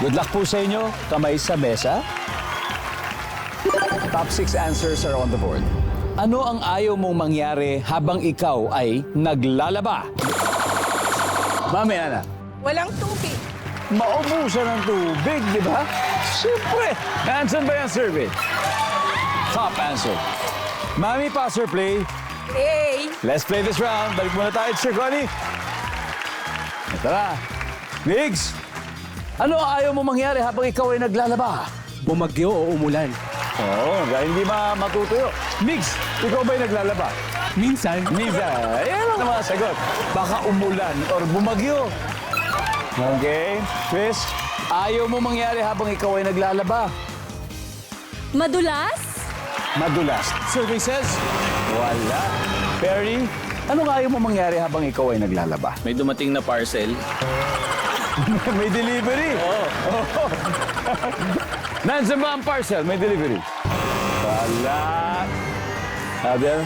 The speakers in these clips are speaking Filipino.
Good luck po sa inyo. Kamay sa mesa. Top 6 answers are on the board. Ano ang ayaw mong mangyari habang ikaw ay naglalaba? Mami, Ana. Walang tubig. Maubusan ng tubig, di ba? Siyempre. Nandiyan ba yung survey? Top answer. Mami, pass or play? Hey! Let's play this round. Balik muna tayo, Sir Connie. Tara. Migs, ano ang ayaw mo mangyari habang ikaw ay naglalaba? Bumagyo o umulan. Oo, dahil hindi matutuyo. Migs, ikaw ba'y naglalaba? Minsan, Minsan. Ayan lang naman ang sagot. Baka umulan or bumagyo. Okay. Chris, ayaw mo mangyari habang ikaw ay naglalaba? Madulas? Madulas. Survey says, wala. Perry, anong ayaw mo mangyari habang ikaw ay naglalaba? May dumating na parcel. May delivery. Oo. Nandiyan ba ang parcel? May delivery. Wala. Abel,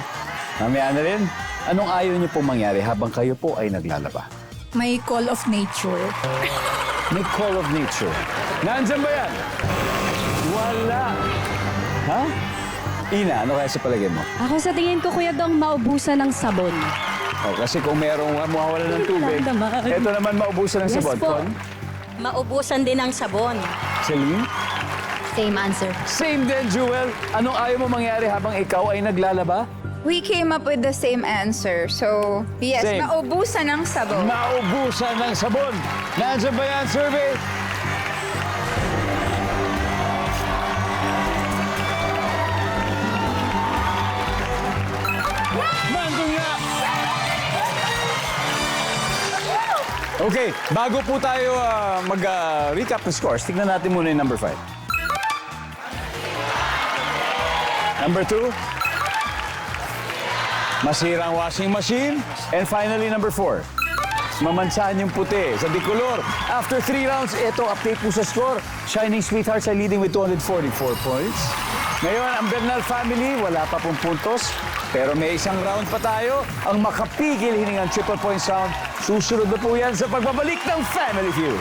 mamaya na rin. Anong ayaw niyo pong mangyari habang kayo po ay naglalaba? May call of nature. May call of nature. Nandiyan ba yan? Wala. Ha? Ina, ano kaya sa palagay mo? Ako sa tingin ko, Kuya Dong, maubusan ng sabon. Oh, kasi kung merong mawawala ng tubig, Wala naman. ito naman maubusan ng Yes sabon. po. Con? Maubusan din ang sabon. Celine? Same answer. Same din, Jewel. Anong ayaw mo mangyari habang ikaw ay naglalaba? We came up with the same answer. So, yes, Same. maubusan ng sabon. Maubusan ng sabon. Nandiyan ba yan, survey? Nandun nga! Okay, bago po tayo mag-recap ng scores, tignan natin muna yung number 5. Number 2, masirang washing machine. And finally, number 4, mamansahan yung puti sa bicolor. After 3 rounds, ito update po sa score. Shining Sweethearts are leading with 244 points. Ngayon, ang Bernal family, wala pa pong puntos. Pero may isang round pa tayo. Ang makapigil hiningang triple point sound. Susunod na po yan sa pagbabalik ng Family Feud.